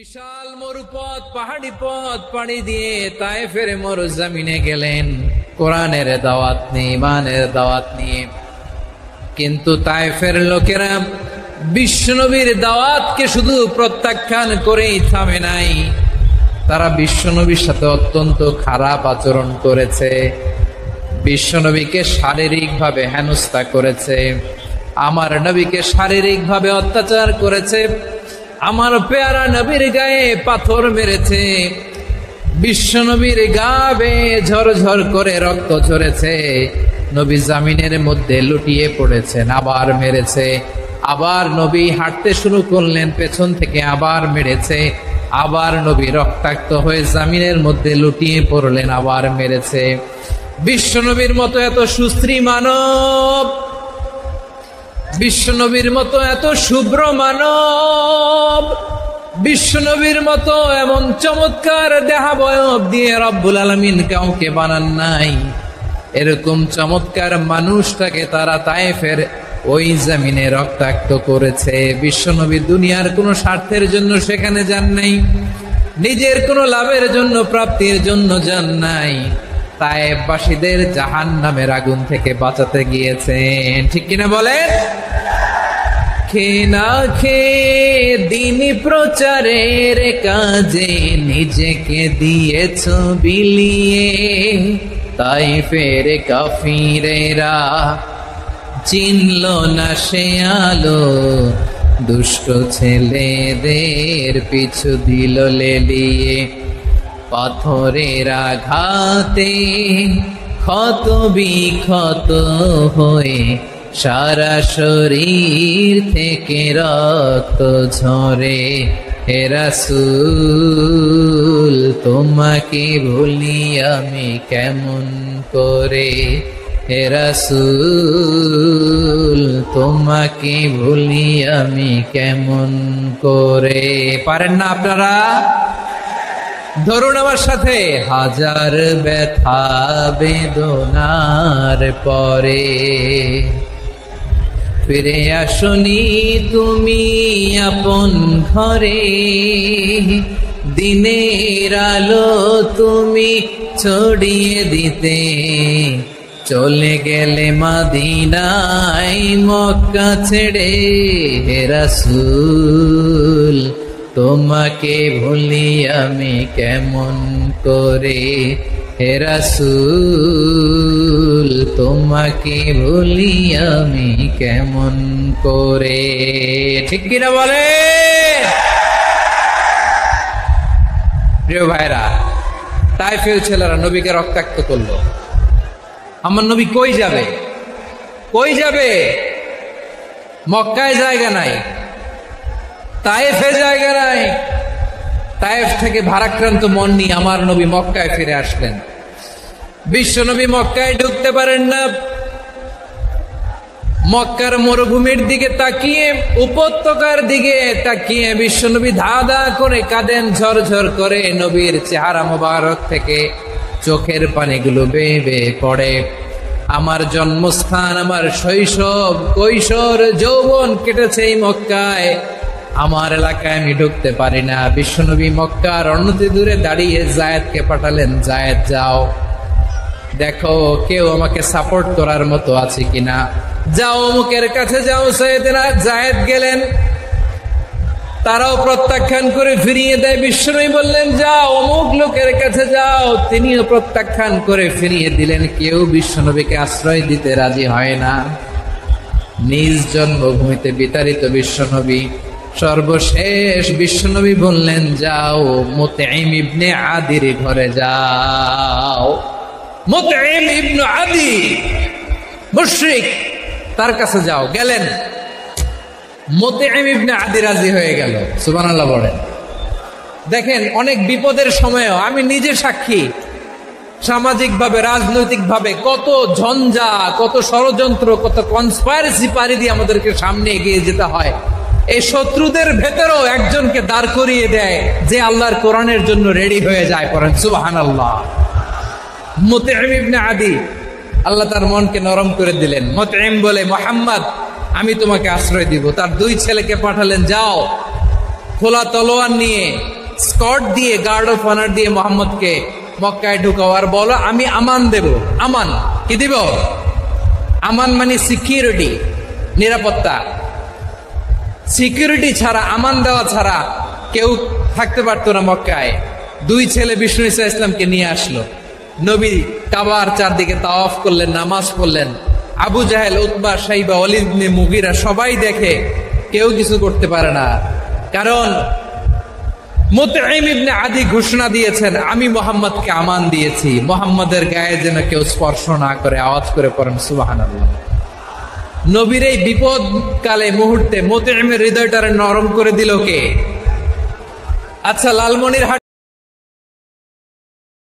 বিশাল মরুপথ পাহাড়ি পথ পাড়ি দিয়ে তায়েফের মরুজমিনে গেলেন কোরআনের দাওয়াত নিয়ে, ইমানের দাওয়াত নিয়ে। কিন্তু তায়েফের লোকেরা বিশ্বনবীর দাওয়াতকে শুধু প্রত্যাখ্যান করেই থামে নাই, তারা বিশ্বনবীর সাথে অত্যন্ত খারাপ আচরণ করেছে, বিশ্বনবীকে শারীরিকভাবে হেনস্থা করেছে, আমার নবীকে শারীরিকভাবে অত্যাচার করেছে, আমার পেয়ারা নবীর গায়ে পাথর মেরেছে, বিশ্বনবীর গা বেয়ে ঝরঝর করে রক্ত ঝরেছে, নবী জামিনের মধ্যে লুটিয়ে পড়েছেন, আবার মেরেছে, আবার নবী হাঁটতে শুরু করলেন, পেছন থেকে আবার মেরেছে, আবার নবী রক্তাক্ত হয়ে জামিনের মধ্যে লুটিয়ে পড়লেন, আবার মেরেছে। বিশ্বনবীর মতো এত সুস্ত্রী মানব, বিশ্বনবীর মতো এত শুভ্র মানব, বিশ্বনবীর মতো এমন চমৎকার দেহাবয়ব দিয়ে রব্বুল আলামিন কাউকে বানান নাই। এরকম চমৎকার মানুষটাকে তারা তায়েফের ওই জমিনে রক্তাক্ত করেছে। বিশ্বনবী দুনিয়ার কোনো স্বার্থের জন্য সেখানে যান নাই, নিজের কোনো লাভের জন্য, প্রাপ্তির জন্য যান নাই, তায়েফবাসীদের জাহান্নামের আগুন থেকে বাঁচাতে গিয়েছেন। ঠিক কিনা বলেন? খেয়ে না খেয়ে দিন প্রচারের কাজে নিজেকে দিয়েছ বিলিয়ে, তায়েফের কাফিরেরা চিনল না সে আলো, দুষ্ট ছেলেদের পিছু দিল লেলিয়ে, পাথরের আঘাতে ক্ষত বিক্ষত হয়ে সারা শরীর থেকে রক্ত ঝরে। হে রাসূল তোমাকে ভুলি আমি কেমন করে, হে রাসূল তোমাকে ভুলি আমি কেমন করে। পারেন না আপনারা? ধরুন আমার সাথে। হাজার ব্যথা বেদনার পরে ফিরে আসনি তুমি আপন ঘরে, দিনের আলো তুমি ছড়িয়ে দিতে চলে গেলে মদিনায় মক্কা ছেড়ে। হে রাসূল তোমাকে ভুলি আমি কেমন করে, হে রাসূল তোমাকে ভুলি আমি কেমন করে। ঠিক কিনা বলে? প্রিয় ভাইরা, তায়েফের ছেলেরা নবীকে রক্তাক্ত করলো। আমার নবী কই যাবে? কই যাবে? মক্কায় জায়গা নাই, তায়েফে জায়গা নাই। তায়েফ থেকে ভারাক্রান্ত মন নিয়ে আমার নবী মক্কায় ফিরে আসলেন। বিশ্বনবী মক্কায় ঢুকতে পারেন না। মক্কার মরুভূমির দিকে তাকিয়ে, উপত্যকার দিকে তাকিয়ে বিশ্বনবী ধা ধা করে কাঁদেন, ঝরঝর করে নবীর চেহারা মোবারক থেকে চোখের পানিগুলো বেয়ে বেয়ে পড়ে। আমার জন্মস্থান, আমার শৈশব, কৈশোর, যৌবন কেটেছে এই মক্কায়, আমার এলাকায় আমি ঢুকতে পারি না। বিশ্বনবী মক্কার অনতি দূরে দাঁড়িয়ে যায়েদকে পাঠালেন, যায়েদ যাও দেখো কেউ আমাকে সাপোর্ট করার মতো আছে কিনা, যাও অমুকের কাছে যাও। সৈয়দনা যায়েদ গেলেন, তারাও প্রত্যাখ্যান করে ফিরিয়ে দেয়। বিশ্বনবী বললেন যাও অমুক লোকের কাছে যাও, তিনিও প্রত্যাখ্যান করে ফিরিয়ে দিলেন। কেউ বিশ্বনবীকে আশ্রয় দিতে রাজি হয় না। নিজ জন্মভূমিতে বিতাড়িত বিশ্বনবী, সর্বশেষ বিশ্বনবী বললেন যাও মুতঈম ইবনে আদির ঘরে যাও। মুতঈম ইবনে আদি মুশরিক, তার কাছে যাও। গেলেন, মুতঈম ইবনে আদি রাজি হয়ে গেল। সুবহানাল্লাহ বলেন। দেখেন, অনেক বিপদের সময়ও আমি নিজে সাক্ষী, সামাজিকভাবে, রাজনৈতিকভাবে কত ঝঞ্ঝা, কত ষড়যন্ত্র, কত কনস্পাইরেসি পাড়ি দিয়ে আমাদেরকে সামনে এগিয়ে যেতে হয়। এই শত্রুদের ভেতরেও একজনকে দাঁড় করিয়ে দেয় যে আল্লাহর কোরআনের জন্য রেডি হয়ে যায়। পড়েন সুবহানাল্লাহ। মুতঈম ইবনে আদি, আল্লাহ তার মনকে নরম করে দিলেন। মুতঈম বলে, মুহাম্মদ আমি তোমাকে আশ্রয় দিব। তার দুই ছেলেকে পাঠালেন, যাও খোলা তলোয়ার নিয়ে, স্কট দিয়ে, গার্ড অফ অনার দিয়ে মোহাম্মদকে মক্কায় ঢুকাও আর বলো আমি আমান দেব। আমান কি দিব? আমান মানে সিকিউরিটি, নিরাপত্তা। সিকিউরিটি ছাড়া, আমান দেওয়া ছাড়া কেউ থাকতে পারতো না মক্কায়। দুই ছেলে বিষ্ণু ঈসা ইসলামকে নিয়ে আসলো। নবী কাবার চারদিকে তাওয়াফ করলেন, নামাজ পড়লেন। আবু জাহেল, উতবা, সাইবা, ওয়ালিদ ইবনে মুগীরা সবাই দেখে, কেউ কিছু করতে পারে না। কারণ মুতঈম ইবনে আদি ঘোষণা দিয়েছেন, আমি মুহাম্মদকে আমান দিয়েছি, মুহাম্মদের গায়ে যেন কেউ স্পর্শ না করে। আওয়াজ করে পড়েন সুবহানাল্লাহ। নবীর এই বিপদ কালে মুহূর্তে মুতঈমের হৃদয়টারে নরম করে দিল কে? আচ্ছা, লালমনিরহাট